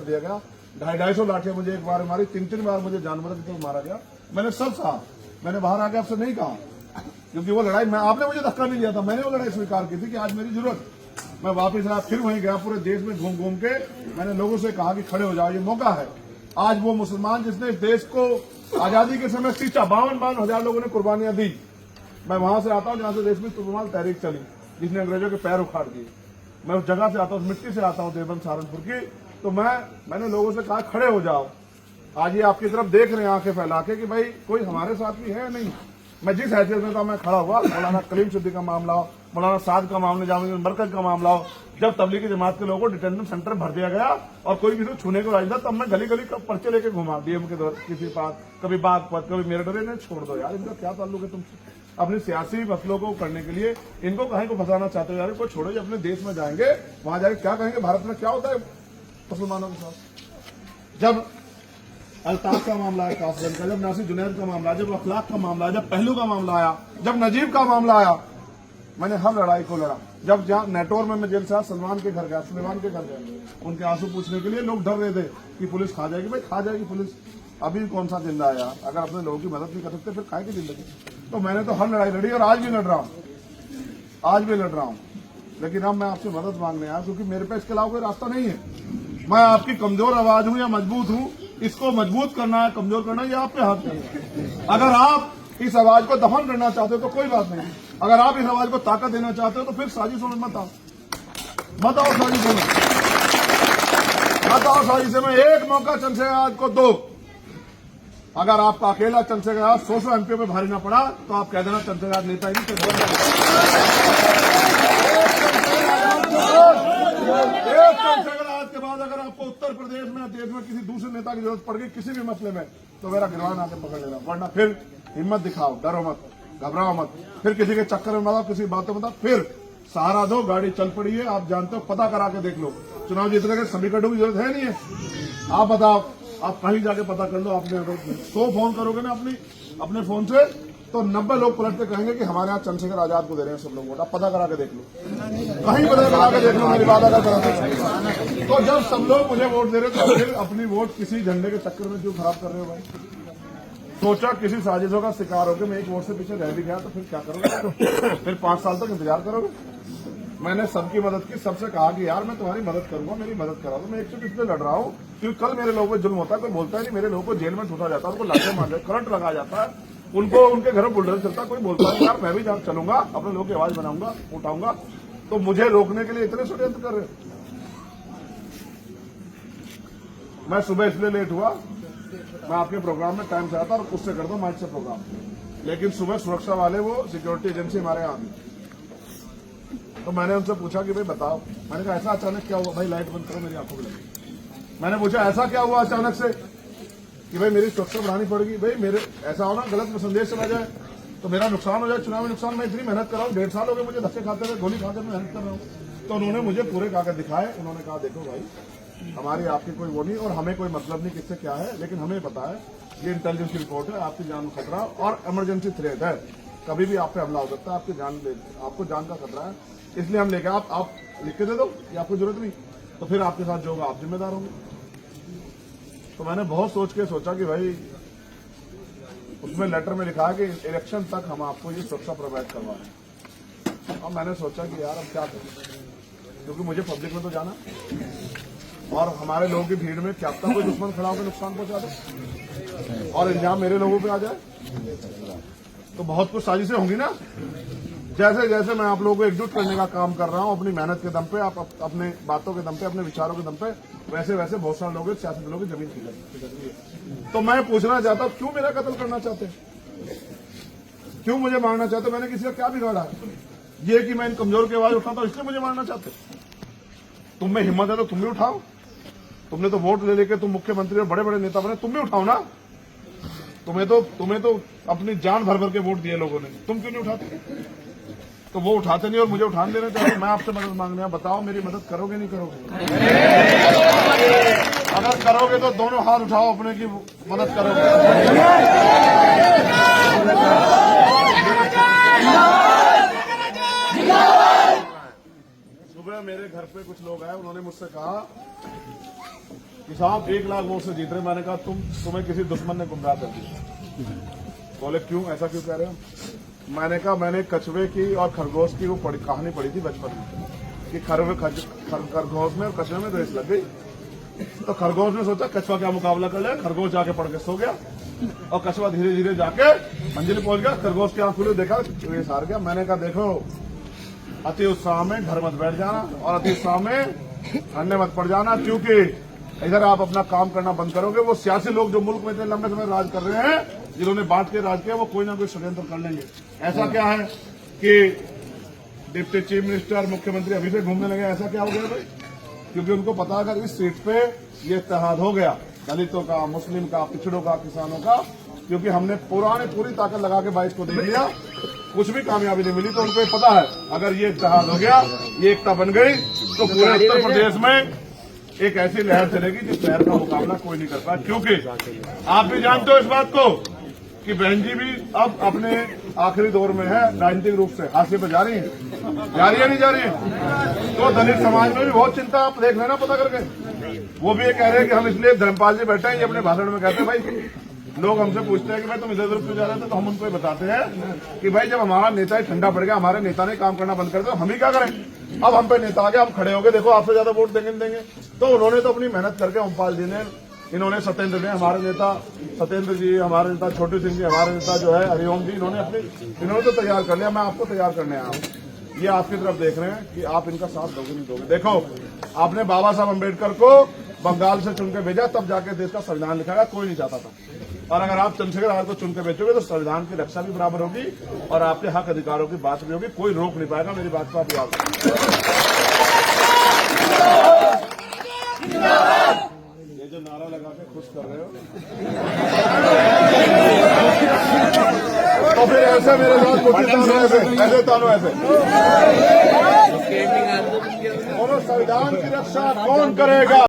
दिया गया। 250 लाठियां मुझे एक बार मारी, 3 बार मुझे जानवर की तरह मारा गया। मैंने सब कहा, मैंने बाहर आके आपसे नहीं कहा, क्योंकि वो लड़ाई आपने मुझे धक्का नहीं दिया था, मैंने वो लड़ाई स्वीकार की थी कि आज मेरी जरूरत। मैं वापस आया, फिर वहीं गया, पूरे देश में घूम घूम के मैंने लोगों से कहा कि खड़े हो जाओ, ये मौका है। आज वो मुसलमान जिसने इस देश को आजादी के समय सींचा, 52 हजार लोगों ने कुर्बानियां दी। मैं वहां से आता हूं जहां से देश में तुर्कमान तहरीक चली, जिसने अंग्रेजों के पैर उखाड़ दिए। मैं उस जगह से आता हूं, उस मिट्टी से आता हूं, देवबंद सहारनपुर की। तो मैंने लोगों से कहा खड़े हो जाओ। आज ये आपकी तरफ देख रहे हैं आंखें फैला के कि भाई कोई हमारे साथ भी है या नहीं। मैं जिस हैसियत में था मैं खड़ा हुआ, मौलाना कलीम सिद्दीकी का मामला हो, मौलाना साद का मामला, जामिया मरकज का मामला हो, जब तबलीगी जमात के लोगों को डिटेंशन सेंटर भर दिया गया और कोई किसी को छूने को राजी था, तब मैं गली गली का पर्चे लेके घुमा, डीएम के दौर किसी पास, कभी बागपत, कभी मेरठ। ने छोड़ दो यार, इनका क्या ताल्लुक है तुमसे? अपनी सियासी मसलों को करने के लिए इनको कहीं को फंसाना चाहते हो यार, इनको छोड़ो। जो अपने देश में जाएंगे वहां जाके क्या कहेंगे, भारत में क्या होता है मुसलमानों के साथ। जब अल्ताफ का मामला आया, कासगंज का, जब नासिर जुनैद का मामला, जब अखलाक का मामला, जब पहलू का मामला आया, जब नजीब का मामला आया, मैंने हर लड़ाई को लड़ा। जब जहां नेटोर में मैं जेल से सलमान के घर गया, सुलेमान के घर गया, उनके आंसू पूछने के लिए, लोग डर रहे थे कि पुलिस खा जाएगी। भाई खा जाएगी पुलिस, अभी कौन सा जिंदा है यार? अगर अपने लोगों की मदद नहीं कर सकते फिर खाएगी जिंदगी? तो मैंने तो हर लड़ाई लड़ी और आज भी लड़ रहा हूं, लेकिन अब मैं आपसे मदद मांगने आया, क्योंकि मेरे पे इसके अलावा कोई रास्ता नहीं है। मैं आपकी कमजोर आवाज हूं या मजबूत हूं, इसको मजबूत करना है, कमजोर करना है, ये आपके हाथ में है। अगर आप इस आवाज को दफन करना चाहते हो तो कोई बात नहीं, अगर आप इस आवाज को ताकत देना चाहते हो तो फिर साजिशों में मत आओ साजिशों में साजिशों में। एक मौका चंद्रशेखर को दो। अगर आपका अकेला चंद्रशेखर 100 एमपी में भारी ना पड़ा तो आप कह देना चंद्रशेखर नेता ही नहीं। एक चंद्रशेखर आज के बाद अगर आपको उत्तर प्रदेश में, देश में किसी दूसरे नेता की जरूरत पड़ गई किसी भी मसले में, तो मेरा गिरवान आके पकड़ लेना, वरना फिर हिम्मत दिखाओ, डरो मत, घबराओ मत, फिर किसी के चक्कर में मत आओ, किसी बातों में फिर सहारा दो। गाड़ी चल पड़ी है, आप जानते हो, पता करा के देख लो। चुनाव जीतने के समीकरणों की जरूरत है नहीं है। आप बताओ, आप कहीं जाके पता कर लो। आपने 100 फोन करोगे ना अपने फोन से, तो 90 लोग पलट के कहेंगे कि हमारे यहाँ चंद्रशेखर आजाद को दे रहे हैं सब लोग वोट। आप पता करा के देख लो, कहीं पता करा के देख लो, मेरी बात अगर करा तो जब सब लोग मुझे वोट दे रहे तो फिर अपनी वोट किसी झंडे के चक्कर में क्यों खराब कर रहे हो भाई? सोचा किसी साजिशों का शिकार होकर मैं एक वोट से पीछे रह भी गया तो फिर क्या करोगे? फिर 5 साल तक इंतजार करोगे? मैंने सबकी मदद की, सबसे कहा कि यार मैं तुम्हारी मदद करूंगा, मेरी मदद करा दो। मैं 100 इसलिए लड़ रहा हूं क्योंकि कल मेरे लोगों पर जुल्म होता है, कोई बोलता है नहीं, मेरे लोगों को जेल में ठूसा जाता है, उनको लाठें मार जाए, करंट लगाया जाता है, उनको उनके घरों बुलडोजर चलता है, कोई बोलता है यार मैं भी चलूंगा, अपने लोगों की आवाज बनाऊंगा, उठाऊंगा। तो मुझे रोकने के लिए इतने षड्यंत्र कर रहे हो। मैं सुबह इसलिए लेट हुआ, मैं आपके प्रोग्राम में टाइम से आता और उससे करता हूं माइक से प्रोग्राम, लेकिन सुबह सुरक्षा वाले वो सिक्योरिटी एजेंसी हमारे यहाँ आई, तो मैंने उनसे पूछा कि भाई बताओ। मैंने कहा ऐसा अचानक क्या हुआ? भाई लाइट बंद करो, मेरी आंखों में लगी। मैंने पूछा ऐसा क्या हुआ अचानक से कि भाई मेरी सुरक्षा बढ़ानी पड़ेगी? भाई मेरे ऐसा हो ना गलत में संदेश चला जाए तो मेरा नुकसान हो जाए, चुनावी नुकसान। मैं इतनी मेहनत कर रहा हूँ, 1.5 साल हो गए मुझे धक्के खाते हुए, गोली खाते हुए मेहनत कर रहा हूँ। तो उन्होंने मुझे पूरे कागज दिखाए, उन्होंने कहा देखो भाई हमारी आपकी कोई वो नहीं और हमें कोई मतलब नहीं किससे क्या है, लेकिन हमें पता है ये इंटेलिजेंस की रिपोर्ट है, आपकी जान का खतरा और इमरजेंसी थ्रेट है, कभी भी आप पे हमला हो सकता है, आपको जान का खतरा है, इसलिए हम लेके आप लिख के दे दो, ये आपको जरूरत नहीं, तो फिर आपके साथ जो होगा आप जिम्मेदार होंगे। तो मैंने बहुत सोच के सोचा कि भाई उसमें लेटर में लिखा है कि इलेक्शन तक हम आपको ये सुरक्षा प्रोवाइड करवा रहे हैं। अब मैंने सोचा कि यार अब क्या करें, क्योंकि मुझे पब्लिक में तो जाना और हमारे लोगों की भीड़ में क्या पता कोई दुश्मन खड़ा होकर नुकसान पहुंचा दे और इल्जाम मेरे लोगों पे आ जाए, तो बहुत कुछ साजिशें होंगी ना। जैसे जैसे मैं आप लोगों को एकजुट करने का काम कर रहा हूं अपनी मेहनत के दम पे, आप अपने बातों के दम पे, अपने विचारों के दम पे, वैसे वैसे बहुत सारे लोग सियासी दलों की जमीन खिसक रही है। तो मैं पूछना चाहता हूं क्यों मेरा कत्ल करना चाहते, क्यों मुझे मारना चाहते? मैंने किसी का क्या बिगाड़ा है? ये कि मैं इन कमजोर की आवाज उठाता हूं इसलिए मुझे मारना चाहते? तुम में हिम्मत है तो तुम भी उठाओ। तुमने तो वोट ले लेके तुम मुख्यमंत्री और बड़े बड़े नेता बने, तुम भी उठाओ ना। तुम्हें तो अपनी जान भर भर के वोट दिए लोगों ने, तुम क्यों नहीं उठाते? तो वो उठाते नहीं और मुझे उठाने देना चाहिए। मैं आपसे मदद मांगने आया, बताओ मेरी मदद करोगे नहीं करोगे? अगर करोगे तो दोनों हाथ उठाओ अपने की मदद करोगे। सुबह मेरे घर पे कुछ लोग आए, उन्होंने मुझसे कहा कि साहब 1 लाख वोट से जीत रहे। मैंने कहा तुम्हें किसी दुश्मन ने गुमराह कर दिया। बोले क्यों, ऐसा क्यों कह रहे हो? मैंने कहा मैंने कछुए की और खरगोश की वो कहानी पढ़ी थी बचपन में कि खरगोश में और कछुए में रेस लग गई। तो खरगोश ने सोचा कछुआ क्या मुकाबला कर ले, खरगोश जाके पढ़ के सो गया और कछुआ धीरे धीरे जाके मंजिल पहुंच गया। खरगोश की आंख खुली, देखा रेस हार गया। मैंने कहा देखो, अति उत्साह में घर मत बैठ जाना और अति उत्साह में ठंडे मत पड़ जाना, क्योंकि इधर आप अपना काम करना बंद करोगे। वो सियासी लोग जो मुल्क में इतने लंबे समय राज कर रहे हैं, जिन्होंने बांट के राज किया, वो कोई ना कोई षड्यंत्र कर लेंगे। ऐसा क्या है कि डिप्टी चीफ मिनिस्टर मुख्यमंत्री अभी से घूमने लगे, ऐसा क्या हो गया भाई? क्योंकि उनको पता अगर इस सीट पे ये इत्तेहाद हो गया दलितों का, मुस्लिम का, पिछड़ों का, किसानों का, क्योंकि हमने पूरी ताकत लगा के 22 को देख लिया, कुछ भी कामयाबी नहीं मिली। तो उनको पता है अगर ये इत्तेहाद हो गया, ये एकता बन गई, तो पूरे उत्तर प्रदेश में एक ऐसी लहर चलेगी जिस लहर का मुकाबला कोई नहीं कर पाया। क्योंकि आप भी जानते हो इस बात को कि बहन जी भी अब अपने आखिरी दौर में है, राजनीतिक रूप से हाशिए पर जा रही है नहीं जा रही है। तो दलित समाज में भी बहुत चिंता, आप देख लेना पता करके। वो भी ये कह रहे हैं कि हम इसलिए धर्मपाल जी बैठे हैं, ये अपने भाषण में कहते हैं भाई, लोग हमसे पूछते हैं कि भाई तुम इधर उधर क्यों जा रहे थे, तो हम उनको बताते हैं कि भाई जब हमारा नेता ही ठंडा पड़ गया, हमारे नेता ने काम करना बंद कर दिया, हम ही क्या करें? अब हम पे नेता आ गया, हम खड़े हो गए, देखो आपसे ज्यादा वोट देंगे। तो उन्होंने तो अपनी मेहनत करके, ओमपाल जी ने, इन्होंने सत्येंद्र ने, हमारे नेता सत्येंद्र जी, हमारे नेता छोटू सिंह जी, हमारे नेता जो है हरिओम जी, इन्होंने तो तैयार कर लिया। मैं आपको तैयार करने आया हूं। ये आपकी तरफ देख रहे हैं कि आप इनका साथ दोगे नहीं दोगे। देखो, आपने बाबा साहब अम्बेडकर को बंगाल से चुन के भेजा, तब जाके देश का संविधान लिखा गया, कोई नहीं चाहता था। और अगर आप चंद्रशेखर आजाद को चुन के भेजोगे तो संविधान की रक्षा भी बराबर होगी और आपके हक अधिकारों की बात भी होगी, कोई रोक नहीं पाएगा। मेरी बात को आप याद रखें। ये जो नारा लगा के खुश कर रहे हो, तो फिर ऐसे मेरे साथ ऐसे तानो ऐसे संविधान की रक्षा कौन करेगा?